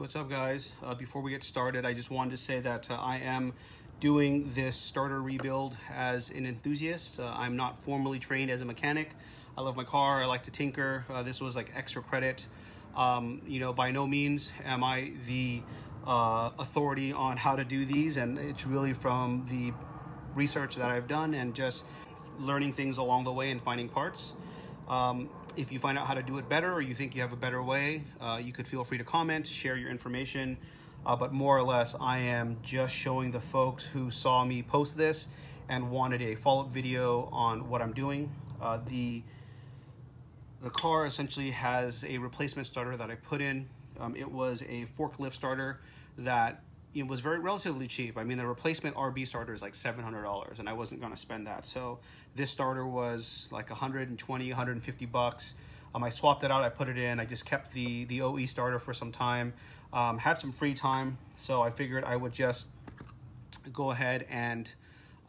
Hey, what's up guys? Before we get started, I just wanted to say that I am doing this starter rebuild as an enthusiast. I'm not formally trained as a mechanic. I love my car, I like to tinker. This was like extra credit. You know, by no means am I the authority on how to do these, and it's really from the research that I've done and just learning things along the way and finding parts. If you find out how to do it better, or you think you have a better way, you could feel free to comment, share your information. But more or less, I am just showing the folks who saw me post this and wanted a follow-up video on what I'm doing. The car essentially has a replacement starter that I put in. It was a forklift starter that it was relatively cheap. I mean, the replacement RB starter is like $700, and I wasn't going to spend that. So this starter was like 120, 150 bucks. I swapped it out, I put it in. I just kept the OE starter for some time. Had some free time, so I figured I would just go ahead and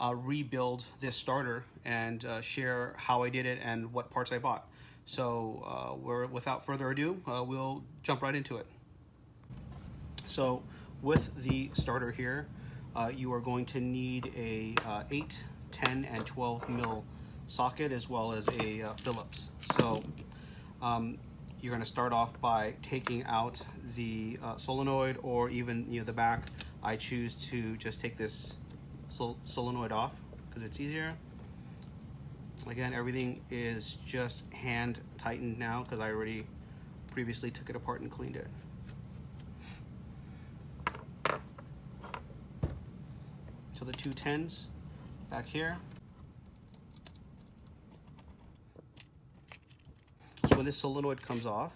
rebuild this starter and share how I did it and what parts I bought. So without further ado, we'll jump right into it. So with the starter here, you are going to need a 8, 10, and 12 mil socket, as well as a Phillips. So you're going to start off by taking out the solenoid, or even the back. I choose to just take this solenoid off because it's easier. Again, everything is just hand tightened now because I already previously took it apart and cleaned it. So the 2 10s back here. So when this solenoid comes off,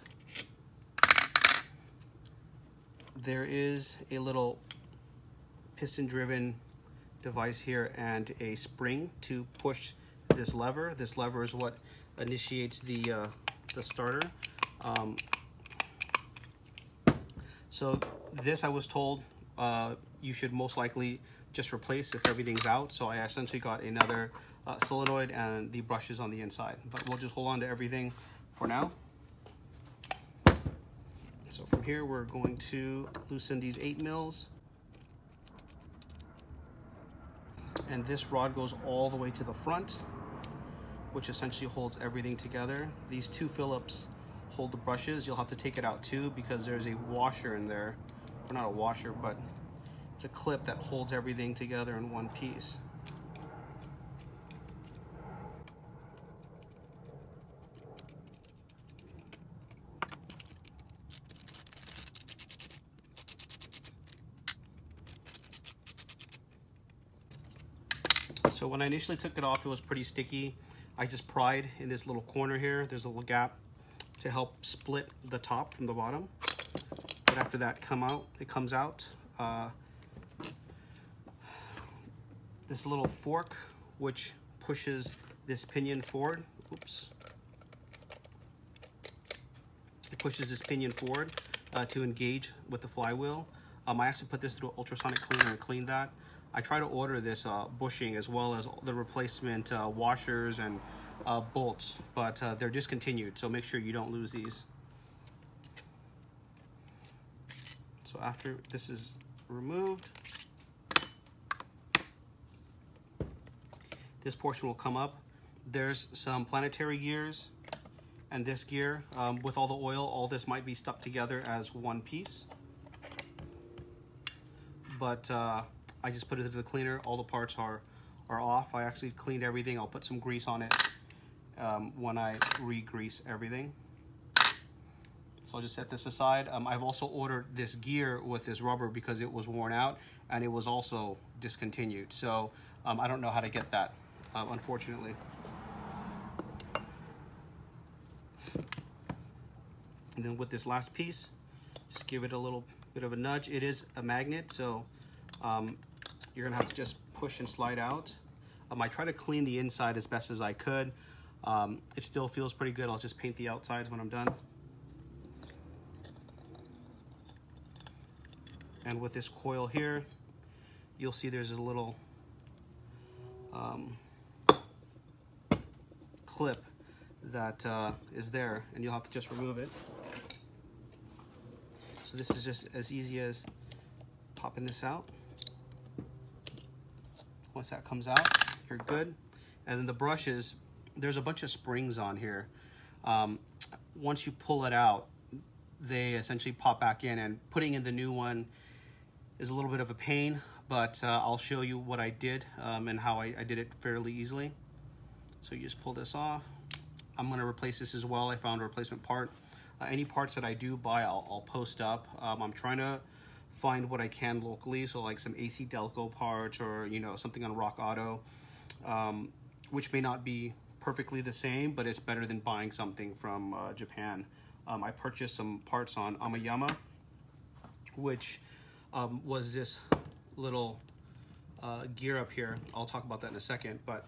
there is a little piston-driven device here and a spring to push this lever. This lever is what initiates the starter. So this, I was told, you should most likely just replace if everything's out. So I essentially got another solenoid and the brushes on the inside, but we'll just hold on to everything for now. So from here, we're going to loosen these 8 mils. And this rod goes all the way to the front, which essentially holds everything together. These 2 Phillips hold the brushes. You'll have to take it out too because there's a washer in there. Or not a washer, but it's a clip that holds everything together in one piece. So when I initially took it off, it was pretty sticky. I just pried in this little corner here. There's a little gap to help split the top from the bottom. But after that it comes out. This little fork, which pushes this pinion forward. Oops. It pushes this pinion forward to engage with the flywheel. I actually put this through an ultrasonic cleaner and cleaned that. I try to order this bushing as well as the replacement washers and bolts, but they're discontinued, so make sure you don't lose these. So after this is removed, this portion will come up. There's some Planetary Gears and this gear. With all the oil, all this might be stuck together as one piece. But I just put it into the cleaner. All the parts are off. I actually cleaned everything. I'll put some grease on it when I re-grease everything. So I'll just set this aside. I've also ordered this gear with this rubber because it was worn out and it was also discontinued. So I don't know how to get that, unfortunately. And then with this last piece, just give it a little bit of a nudge. It is a magnet, so you're gonna have to just push and slide out. I try to clean the inside as best as I could. It still feels pretty good. I'll just paint the outsides when I'm done. And with this coil here, you'll see there's a little clip that is there, and you'll have to just remove it. So So this is just as easy as popping this out. Once that comes out, you're good. And then the brushes, there's a bunch of springs on here. Once you pull it out, they essentially pop back in, and putting in the new one is a little bit of a pain, but I'll show you what I did and how I did it fairly easily. So you just pull this off. I'm gonna replace this as well. I found a replacement part. Any parts that I do buy, I'll post up. I'm trying to find what I can locally, so like some ACDelco parts, or you know, something on Rock Auto, which may not be perfectly the same, but it's better than buying something from Japan. I purchased some parts on Amayama, which was this little gear up here. I'll talk about that in a second, but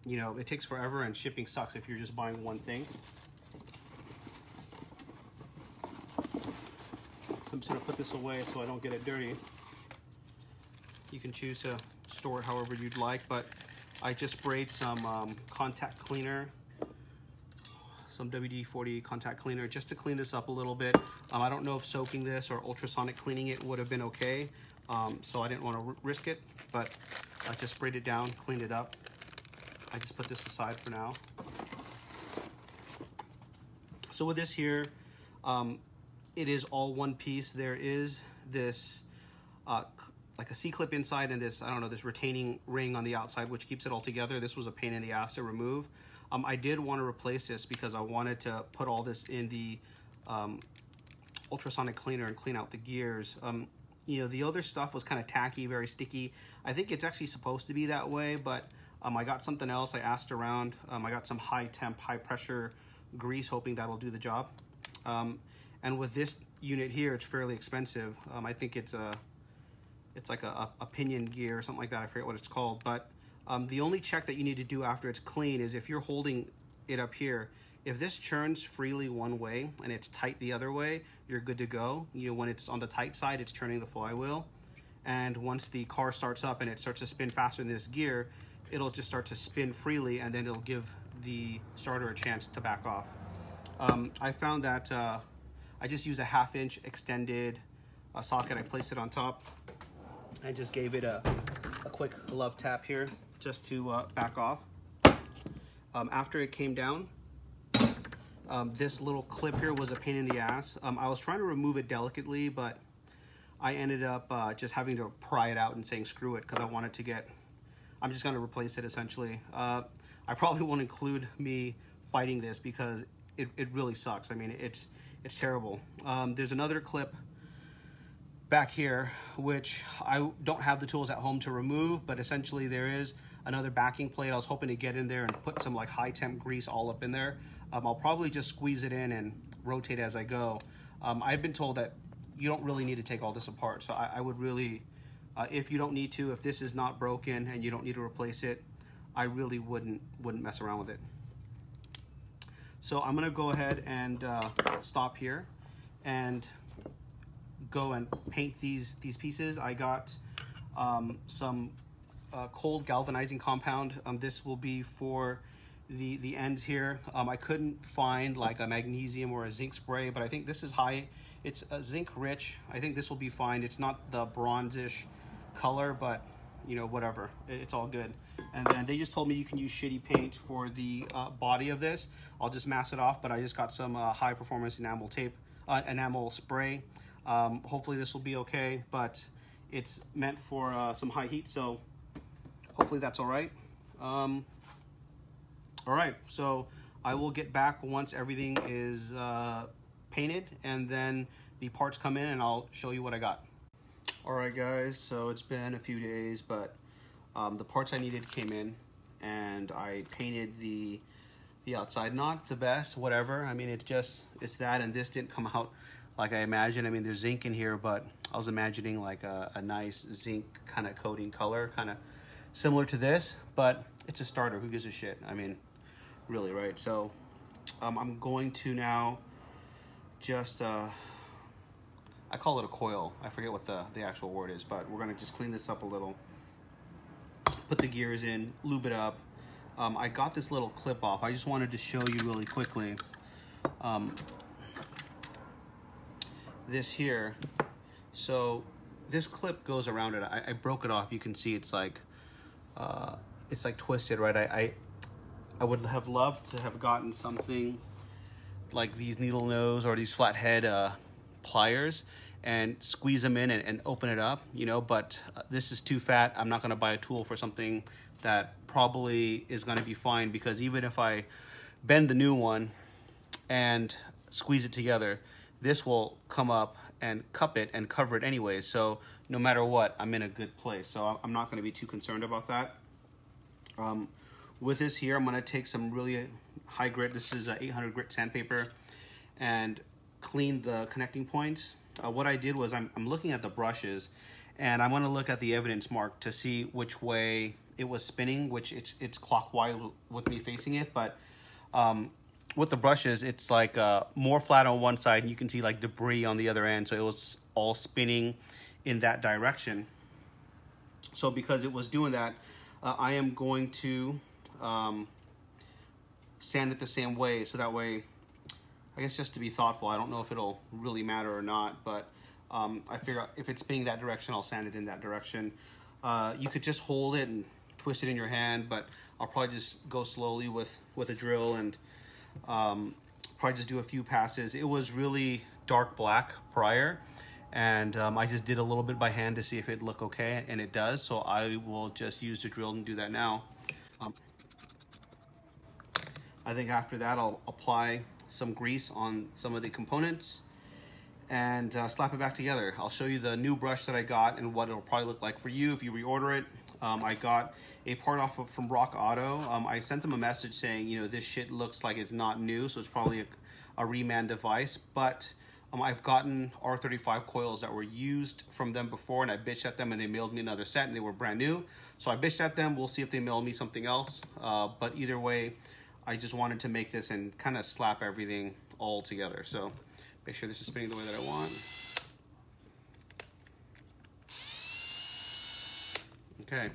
you know, it takes forever and shipping sucks if you're just buying one thing. So I'm just gonna put this away so I don't get it dirty. You can choose to store it however you'd like, but I just sprayed some contact cleaner, some WD-40 contact cleaner, just to clean this up a little bit. I don't know if soaking this or ultrasonic cleaning it would have been okay, so I didn't want to risk it, but I just sprayed it down, cleaned it up. I just put this aside for now. So with this here, it is all one piece. There is this like a C-clip inside, and this, I don't know, this retaining ring on the outside, which keeps it all together. This was a pain in the ass to remove. I did want to replace this because I wanted to put all this in the ultrasonic cleaner and clean out the gears. You know, the other stuff was kind of tacky, very sticky. I think it's actually supposed to be that way, but I got something else. I asked around. I got some high temp, high pressure grease, hoping that'll do the job. And with this unit here, it's fairly expensive. I think it's like a pinion gear or something like that. I forget what it's called, but the only check that you need to do after it's clean is if you're holding it up here, if this churns freely one way and it's tight the other way, you're good to go. You know, when it's on the tight side, it's turning the flywheel. And once the car starts up and it starts to spin faster than this gear, it'll just start to spin freely, and then it'll give the starter a chance to back off. I found that I just used a 1/2 inch extended socket. I placed it on top. I just gave it a quick love tap here just to back off. After it came down, this little clip here was a pain in the ass. I was trying to remove it delicately, but I ended up just having to pry it out and saying screw it, because I wanted to get, I'm just going to replace it essentially. I probably won't include me fighting this because it really sucks. I mean, it's terrible. There's another clip back here, which I don't have the tools at home to remove, but essentially there is another backing plate. I was hoping to get in there and put some like high temp grease all up in there. I'll probably just squeeze it in and rotate as I go. I've been told that you don't really need to take all this apart, so I would really, if you don't need to, if this is not broken and you don't need to replace it, I really wouldn't mess around with it. So I'm gonna go ahead and stop here and go and paint these pieces. I got some cold galvanizing compound. This will be for the ends here. I couldn't find like a magnesium or a zinc spray, but I think this is high. It's a zinc rich. I think this will be fine. It's not the bronzish color, but you know, whatever, it's all good. And then they just told me you can use shitty paint for the body of this. I'll just mask it off, but I just got some high performance enamel tape, enamel spray. Hopefully this will be okay, but it's meant for some high heat, so hopefully that's all right. All right, so I will get back once everything is painted, and then the parts come in and I'll show you what I got. All right guys, so it's been a few days, but the parts I needed came in, and I painted the outside. Not the best, whatever. I mean, it's that, and this didn't come out like I imagined. I mean, there's zinc in here, but I was imagining like a nice zinc kind of coating color, kind of similar to this, but it's a starter. Who gives a shit? I mean, really, right? So I'm going to now just, I call it a coil. I forget what the actual word is, but we're gonna just clean this up a little, put the gears in, lube it up. I got this little clip off. I just wanted to show you really quickly. this here. So this clip goes around it. I broke it off. You can see it's like twisted, right? I would have loved to have gotten something like these needle nose or these flathead pliers and squeeze them in and open it up, you know, but this is too fat. I'm not going to buy a tool for something that probably is going to be fine, because even if I bend the new one and squeeze it together, this will come up and cup it and cover it anyway. So no matter what, I'm in a good place. So I'm not going to be too concerned about that. With this here, I'm going to take some really high grit. This is 800 grit sandpaper, and clean the connecting points. What I did was I'm looking at the brushes, and I want to look at the evidence mark to see which way it was spinning, which it's clockwise with me facing it. But with the brushes, it's like more flat on one side, and you can see like debris on the other end. So it was all spinning in that direction. So because it was doing that, I am going to sand it the same way, so that way, I guess just to be thoughtful. I don't know if it'll really matter or not, but I figure if it's spinning that direction, I'll sand it in that direction. You could just hold it and twist it in your hand, but I'll probably just go slowly with a drill and probably just do a few passes. It was really dark black prior, and I just did a little bit by hand to see if it'd look okay, and it does. So I will just use the drill and do that now. I think after that, I'll apply some grease on some of the components and slap it back together. I'll show you the new brush that I got and what it'll probably look like for you if you reorder it. I got a part off from Rock Auto. I sent them a message saying, you know, this shit looks like it's not new, so it's probably a reman device, but I've gotten R35 coils that were used from them before, and I bitched at them, and they mailed me another set, and they were brand new. So I bitched at them. We'll see if they mail me something else, but either way, I just wanted to make this and kind of slap everything all together. So make sure this is spinning the way that I want. Okay.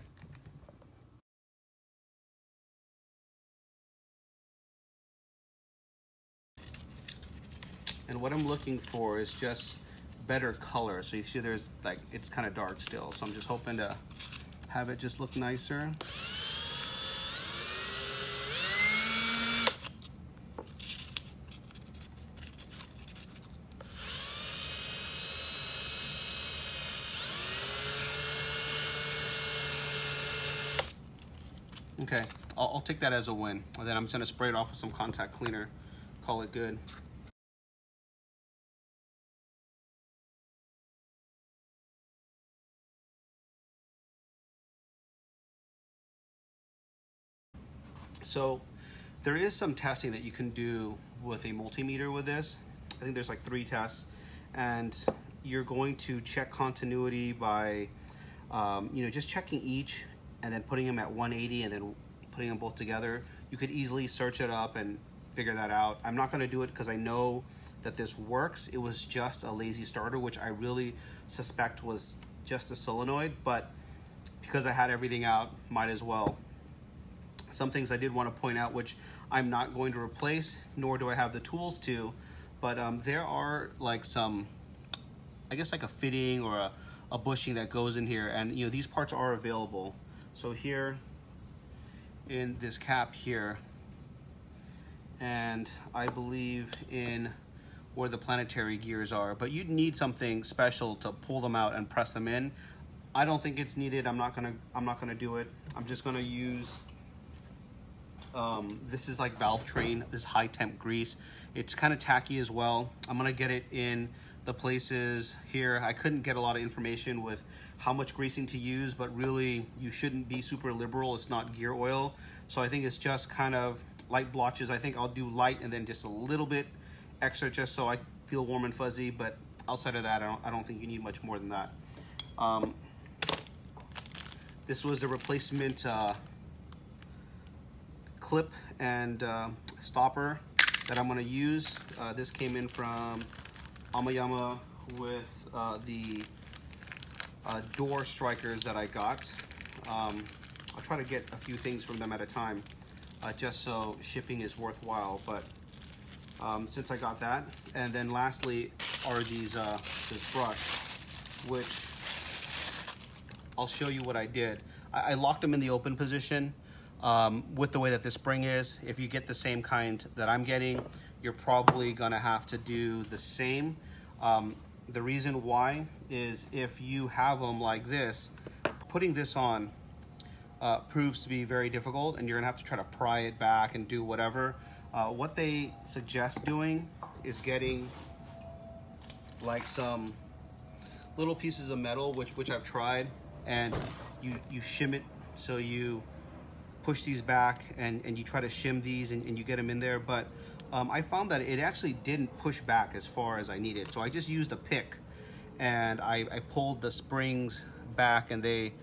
And what I'm looking for is just better color. So you see there's like, it's kind of dark still. So I'm just hoping to have it just look nicer. Okay, I'll take that as a win. And then I'm just gonna spray it off with some contact cleaner, call it good. So there is some testing that you can do with a multimeter with this. I think there's like 3 tests, and you're going to check continuity by, you know, just checking each and then putting them at 180 and then putting them both together. You could easily search it up and figure that out. I'm not gonna do it because I know that this works. It was just a lazy starter, which I really suspect was just a solenoid, but because I had everything out, might as well. Some things I did want to point out, which I'm not going to replace, nor do I have the tools to, but there are like some, I guess like a fitting or a bushing that goes in here, and you know, these parts are available. So here in this cap here, and I believe in where the Planetary Gears are, but you'd need something special to pull them out and press them in. I don't think it's needed. I'm not gonna do it. I'm just gonna use this is like Valvetrain, this high temp grease. It's kind of tacky as well. I'm gonna get it in the places here. I couldn't get a lot of information with how much greasing to use, but really you shouldn't be super liberal. It's not gear oil. So I think it's just kind of light blotches. I think I'll do light and then just a little bit extra just so I feel warm and fuzzy, but outside of that, I don't think you need much more than that. This was a replacement clip and stopper that I'm gonna use. This came in from Amayama with the door strikers that I got. I'll try to get a few things from them at a time, just so shipping is worthwhile, but since I got that. And then lastly, are these this brush, which I'll show you what I did. I locked them in the open position with the way that this spring is. If you get the same kind that I'm getting, you're probably gonna have to do the same. The reason why is if you have them like this, putting this on proves to be very difficult, and you're gonna have to try to pry it back and do whatever. What they suggest doing is getting like some little pieces of metal, which I've tried, and you shim it, so you push these back and you try to shim these and you get them in there. But I found that it actually didn't push back as far as I needed. So I just used a pick and I pulled the springs back, and they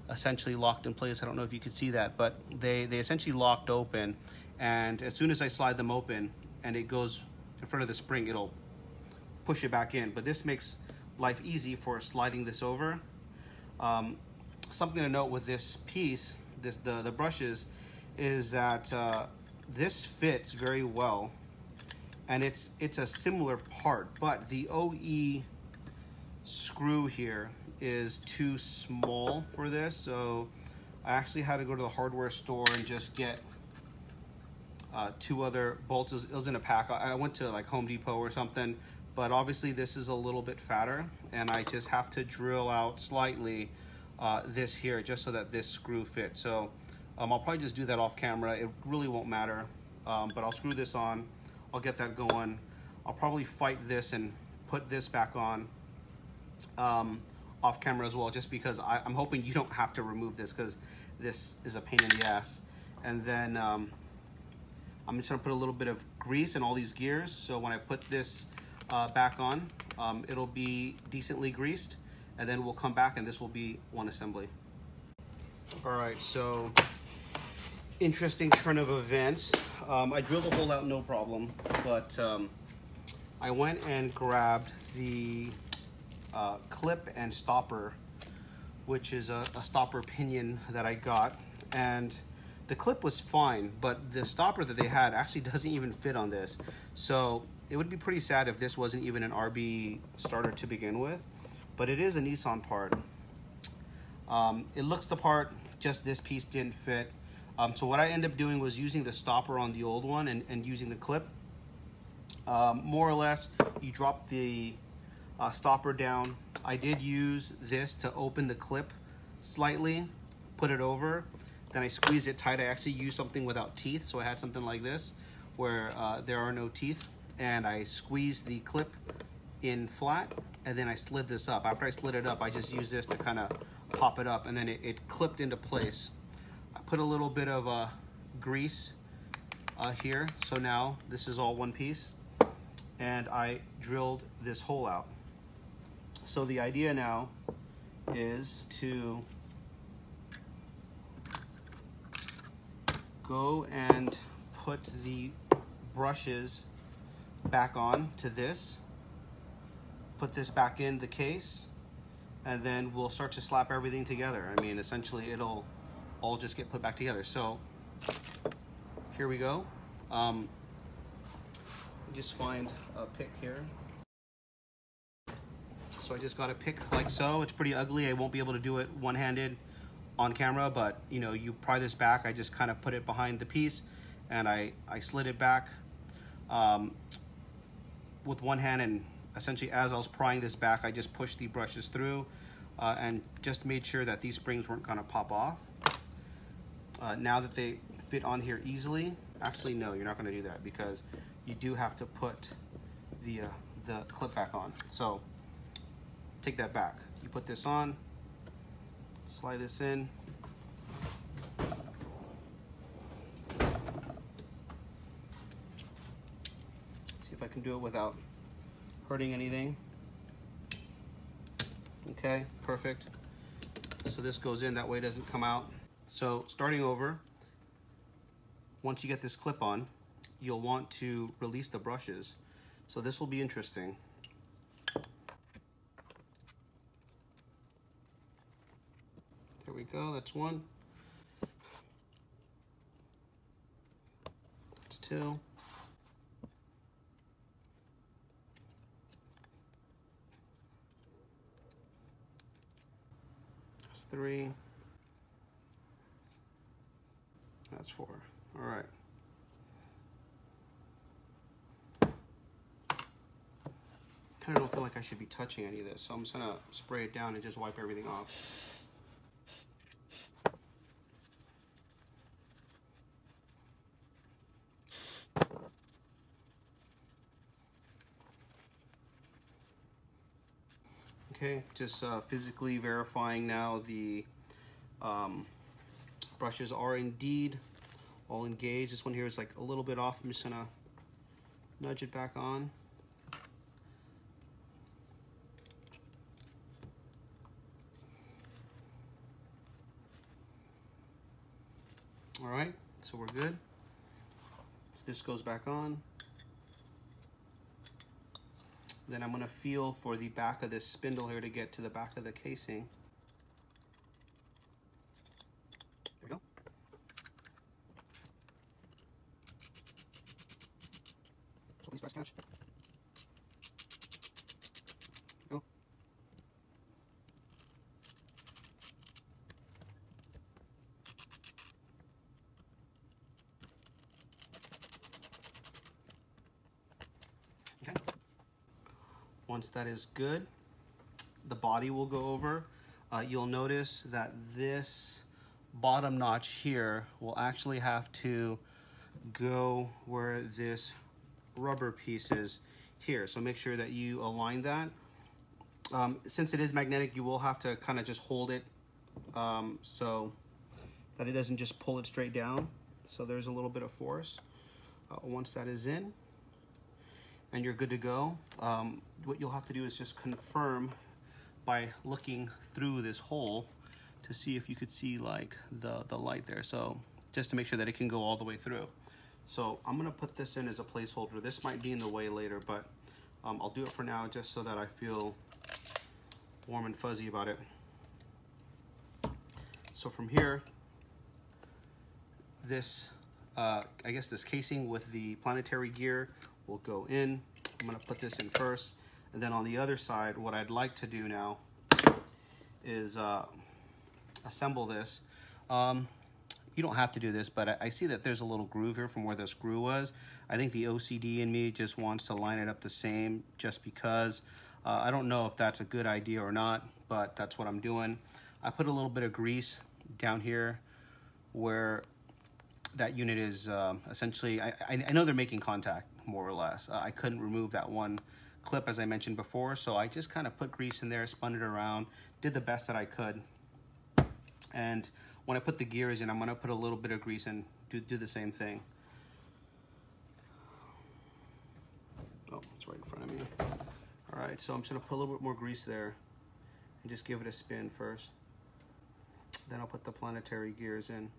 essentially locked in place. I don't know if you could see that, but they essentially locked open. And as soon as I slide them open and it goes in front of the spring, it'll push it back in. But this makes life easy for sliding this over. Something to note with this piece, the brushes, is that this fits very well, and it's a similar part, but the OE screw here is too small for this, so I actually had to go to the hardware store and just get 2 other bolts. It was in a pack. I went to like Home Depot or something, but obviously this is a little bit fatter, and I just have to drill out slightly this here just so that this screw fits. So I'll probably just do that off camera. It really won't matter, but I'll screw this on. I'll get that going. I'll probably fight this and put this back on off camera as well, just because I'm hoping you don't have to remove this, because this is a pain in the ass. And then I'm just gonna put a little bit of grease in all these gears, so when I put this back on, it'll be decently greased, and then we'll come back and this will be one assembly. All right, so interesting turn of events. I drilled the hole out no problem, but I went and grabbed the clip and stopper, which is a stopper pinion that I got, and the clip was fine, but the stopper that they had actually doesn't even fit on this. So it would be pretty sad if this wasn't even an RB starter to begin with, but it is a Nissan part. It looks the part, just this piece didn't fit. So what I ended up doing was using the stopper on the old one and using the clip. More or less, you drop the stopper down. I did use this to open the clip slightly, put it over, then I squeezed it tight. I actually used something without teeth, so I had something like this where there are no teeth, and I squeezed the clip in flat, and then I slid this up. After I slid it up, I just used this to kind of pop it up, and then it clipped into place. I put a little bit of grease here, so now this is all one piece, and I drilled this hole out. So the idea now is to go and put the brushes back on to this, put this back in the case, and then we'll start to slap everything together. I mean, essentially it'll all just get put back together. So here we go. Just find a pick here. So I just got a pick like so. It's pretty ugly. I won't be able to do it one-handed on camera, but you know, you pry this back. I just kind of put it behind the piece, and I slid it back with one hand, and essentially as I was prying this back, I just pushed the brushes through and just made sure that these springs weren't gonna pop off. Now that they fit on here easily, actually no, you're not gonna do that, because you do have to put the clip back on. So take that back. You put this on, slide this in. See if I can do it without hurting anything. Okay, perfect. So this goes in, that way it doesn't come out. So starting over, once you get this clip on, you'll want to release the brushes. So this will be interesting. There we go, that's one. That's two. That's 3. That's 4. All right. Kind of don't feel like I should be touching any of this, so I'm just gonna spray it down and just wipe everything off. Okay, just physically verifying now the brushes are indeed all engaged. This one here is like a little bit off. I'm just gonna nudge it back on. All right, so we're good. So this goes back on. Then I'm gonna feel for the back of this spindle here to get to the back of the casing. There we go. So please nice catch. There we go. Okay. Once that is good, the body will go over. You'll notice that this bottom notch here will actually have to go where this rubber piece is here. So make sure that you align that. Since it is magnetic, you will have to kind of just hold it so that it doesn't just pull it straight down. So there's a little bit of force. Once that is in, and you're good to go. What you'll have to do is just confirm by looking through this hole to see if you could see like the light there. So just to make sure that it can go all the way through. So I'm gonna put this in as a placeholder. This might be in the way later, but I'll do it for now just so that I feel warm and fuzzy about it. So from here, this, I guess this casing with the planetary gear will go in. I'm gonna put this in first, and then on the other side, what I'd like to do now is assemble this. You don't have to do this, but I see that there's a little groove here from where the screw was. I think the OCD in me just wants to line it up the same just because. I don't know if that's a good idea or not, but that's what I'm doing. I put a little bit of grease down here where that unit is essentially, I know they're making contact, more or less. I couldn't remove that one clip as I mentioned before, so I just kind of put grease in there, spun it around, did the best that I could. And when I put the gears in, I'm gonna put a little bit of grease and do the same thing. Oh, it's right in front of me. All right, so I'm just gonna put a little bit more grease there and just give it a spin first. Then I'll put the planetary gears in.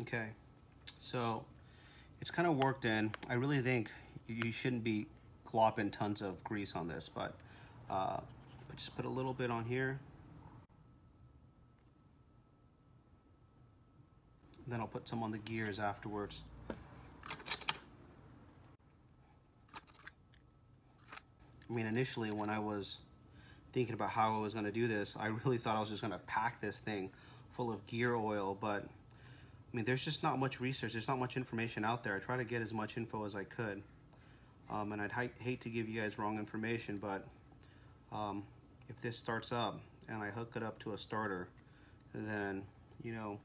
Okay, so it's kind of worked in. I really think you shouldn't be glopping tons of grease on this, but just put a little bit on here. Then I'll put some on the gears afterwards. I mean, initially when I was thinking about how I was gonna do this, I really thought I was just gonna pack this thing full of gear oil, but I mean, there's just not much research, there's not much information out there. I try to get as much info as I could. And I'd hate to give you guys wrong information, but if this starts up and I hook it up to a starter, then, you know,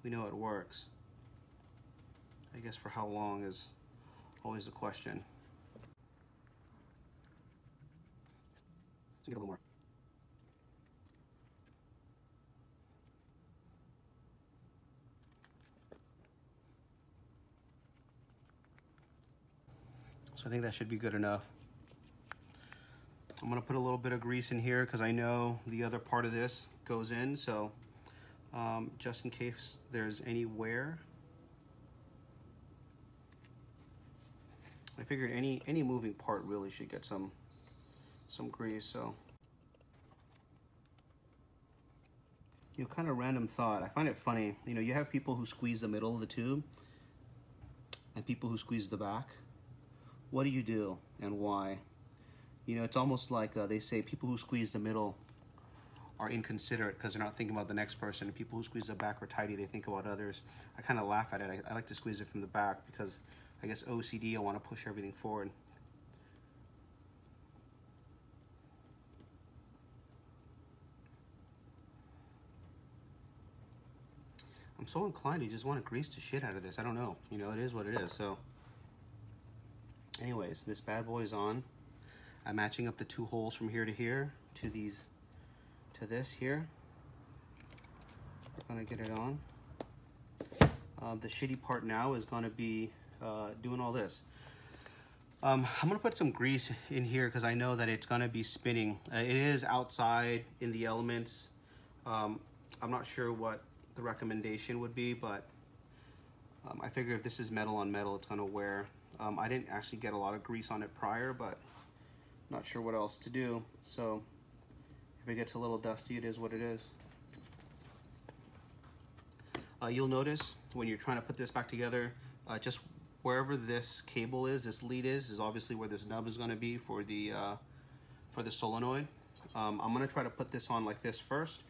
we know it works. I guess for how long is always the question. Let's get a little more. So I think that should be good enough. I'm gonna put a little bit of grease in here because I know the other part of this goes in, so just in case there's any wear. I figured any moving part really should get some grease, so. You know, kind of random thought. I find it funny, you know, you have people who squeeze the middle of the tube. and people who squeeze the back. What do you do and why? You know, it's almost like they say people who squeeze the middle are inconsiderate because they're not thinking about the next person. And people who squeeze the back are tidy, they think about others. I kind of laugh at it. I like to squeeze it from the back because I guess OCD, I want to push everything forward. I'm so inclined to just want to grease the shit out of this. I don't know. You know, it is what it is. So, anyways, this bad boy is on. I'm matching up the 2 holes from here to here to these, to this here. We're gonna get it on. The shitty part now is gonna be doing all this. I'm gonna put some grease in here because I know that it's gonna be spinning. It is outside in the elements. I'm not sure what the recommendation would be, but I figure if this is metal on metal, it's gonna wear. I didn't actually get a lot of grease on it prior, but not sure what else to do. So if it gets a little dusty, it is what it is. You'll notice when you're trying to put this back together, just wherever this cable is, this lead is obviously where this nub is gonna be for the solenoid. I'm gonna try to put this on like this first,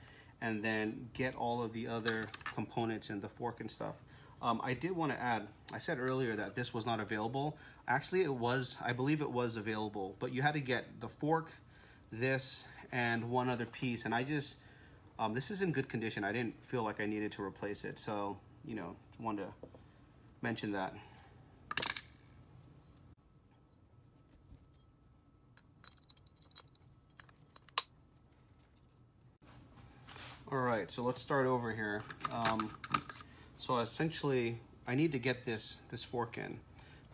and then get all of the other components and the fork and stuff. I did want to add, I said earlier that this was not available. Actually, it was, I believe it was available, but you had to get the fork, this, and one other piece, and I just, this is in good condition. I didn't feel like I needed to replace it, so, you know, wanted to mention that. All right, so let's start over here. So essentially, I need to get this fork in,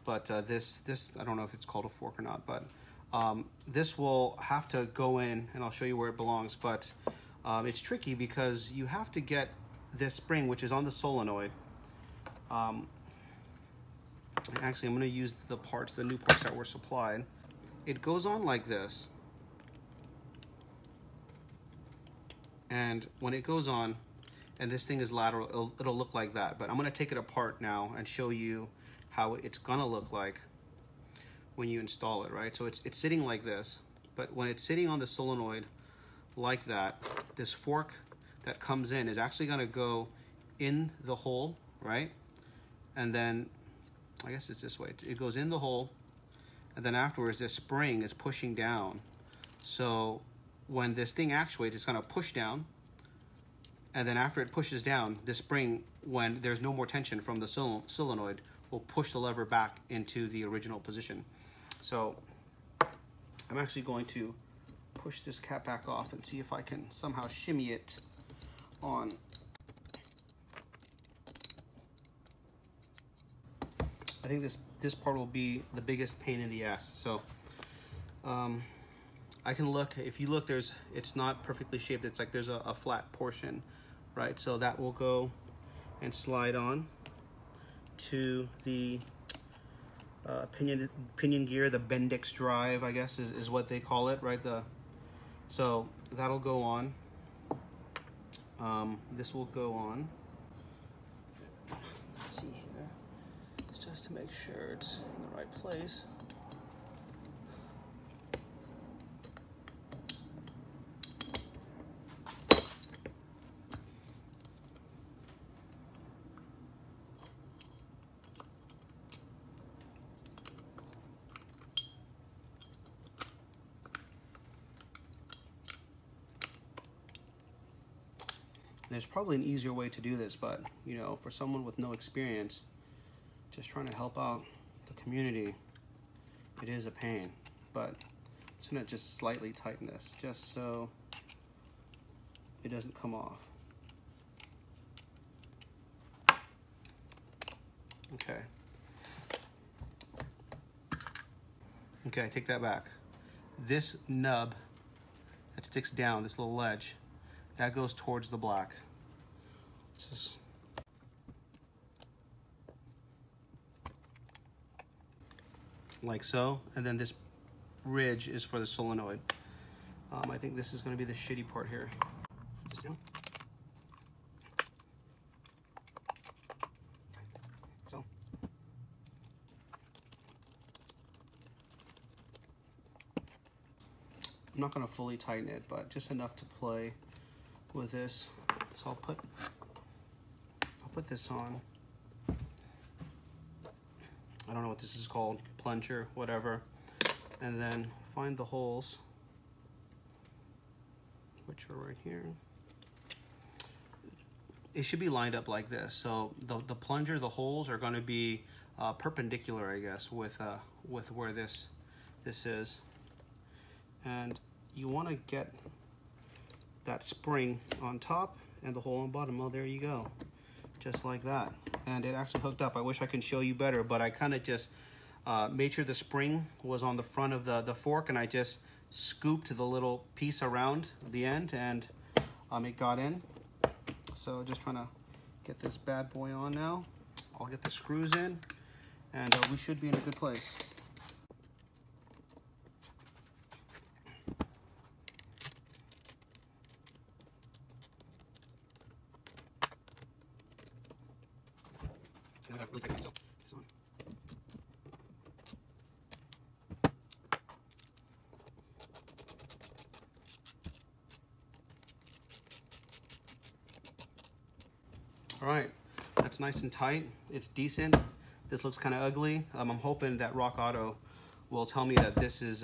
but this I don't know if it's called a fork or not, but this will have to go in, and I'll show you where it belongs. But it's tricky because you have to get this spring, which is on the solenoid. Actually, I'm going to use the parts, the new parts that were supplied. It goes on like this. And when it goes on, and this thing is lateral, it'll look like that. But I'm gonna take it apart now and show you how it's gonna look like when you install it, right? So it's sitting like this, but when it's sitting on the solenoid like that, this fork that comes in is actually gonna go in the hole, right? And then, I guess it's this way. It goes in the hole, and then afterwards this spring is pushing down. So when this thing actuates, it's gonna push down, and then after it pushes down, this spring, when there's no more tension from the solenoid, will push the lever back into the original position. So I'm actually going to push this cap back off and see if I can somehow shimmy it on. I think this part will be the biggest pain in the ass. So I can look, if you look, it's not perfectly shaped. It's like there's a flat portion, right? So that will go and slide on to the pinion gear, the Bendix drive, I guess is what they call it, right? So that'll go on. This will go on. Let's see here, just to make sure it's in the right place. There's probably an easier way to do this, but you know, for someone with no experience, just trying to help out the community, it is a pain. But I'm just gonna slightly tighten this, just so it doesn't come off. Okay. Okay, I take that back. This nub that sticks down, this little ledge, that goes towards the black. Just like so, and then this ridge is for the solenoid. I think this is going to be the shitty part here. So I'm not going to fully tighten it, but just enough to play with this. So I'll put this on. I don't know what this is called, plunger, whatever. And then find the holes, which are right here. It should be lined up like this. So the plunger, the holes are going to be perpendicular, I guess, with where this is. And you want to get that spring on top and the hole on bottom. Oh, there you go, just like that. And it actually hooked up. I wish I could show you better, but I kind of just made sure the spring was on the front of the fork, and I just scooped the little piece around the end, and it got in. So just trying to get this bad boy on now. I'll get the screws in, and we should be in a good place. All right, that's nice and tight. It's decent. This looks kind of ugly. I'm hoping that Rock Auto will tell me that this is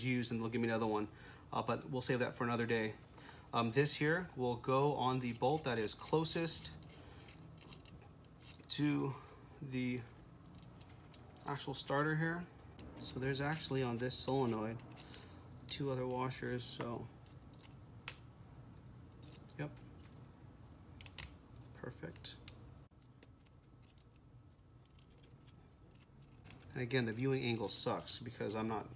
used, and they'll give me another one. But we'll save that for another day. This here will go on the bolt that is closest to the actual starter here. So there's actually on this solenoid 2 other washers. So yep. Perfect. And again, the viewing angle sucks because I'm not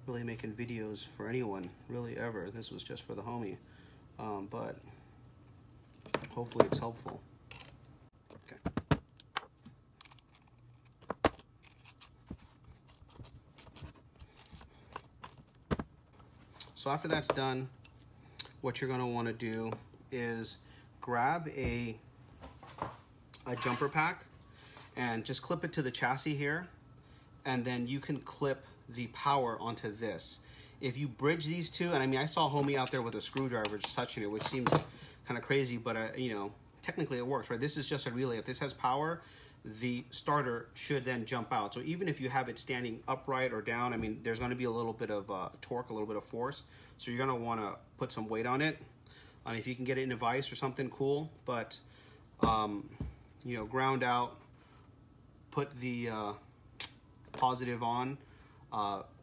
really making videos for anyone, really, ever. This was just for the homie. But hopefully it's helpful. Okay. So after that's done, what you're gonna wanna do is grab a jumper pack and just clip it to the chassis here, and then you can clip the power onto this. If you bridge these two, and I mean, I saw homie out there with a screwdriver just touching it, which seems kind of crazy, but you know, technically it works, right? This is just a relay. If this has power, the starter should then jump out. So even if you have it standing upright or down, I mean, there's going to be a little bit of torque, a little bit of force. So you're going to want to put some weight on it. If you can get it in a vise or something, cool. But you know, ground out, put the positive on,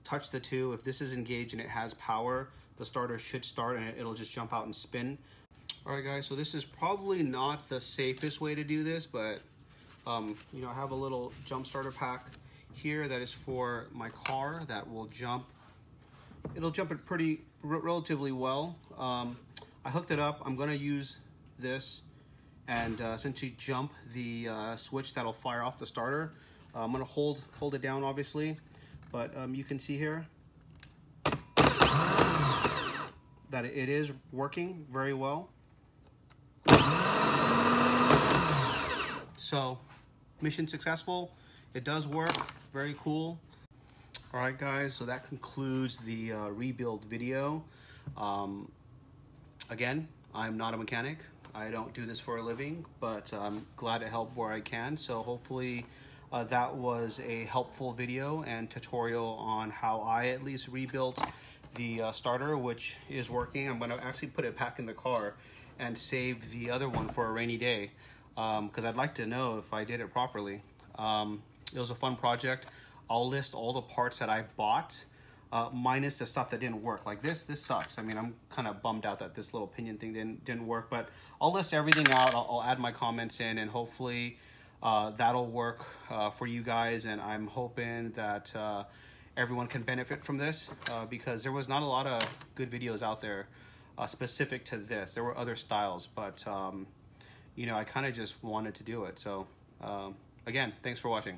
touch the two. If this is engaged and it has power, the starter should start and it'll just jump out and spin. All right, guys, so this is probably not the safest way to do this, but you know, I have a little jump starter pack here that is for my car that will jump. It'll jump it pretty relatively well. I hooked it up. I'm gonna use this and essentially jump the switch that'll fire off the starter. I'm gonna hold it down, obviously, but you can see here that it is working very well. So, mission successful. It does work. Very cool. All right, guys, so that concludes the rebuild video. Again, I'm not a mechanic. I don't do this for a living, but I'm glad to help where I can. So hopefully that was a helpful video and tutorial on how I at least rebuilt the starter, which is working. I'm gonna actually put it back in the car and save the other one for a rainy day, because I'd like to know if I did it properly. It was a fun project. I'll list all the parts that I bought, minus the stuff that didn't work. Like this sucks. I mean, I'm kind of bummed out that this little pinion thing didn't work, but I'll list everything out. I'll add my comments in, and hopefully that'll work for you guys. And I'm hoping that everyone can benefit from this, because there was not a lot of good videos out there specific to this. There were other styles, but you know, I kind of just wanted to do it. So again, thanks for watching.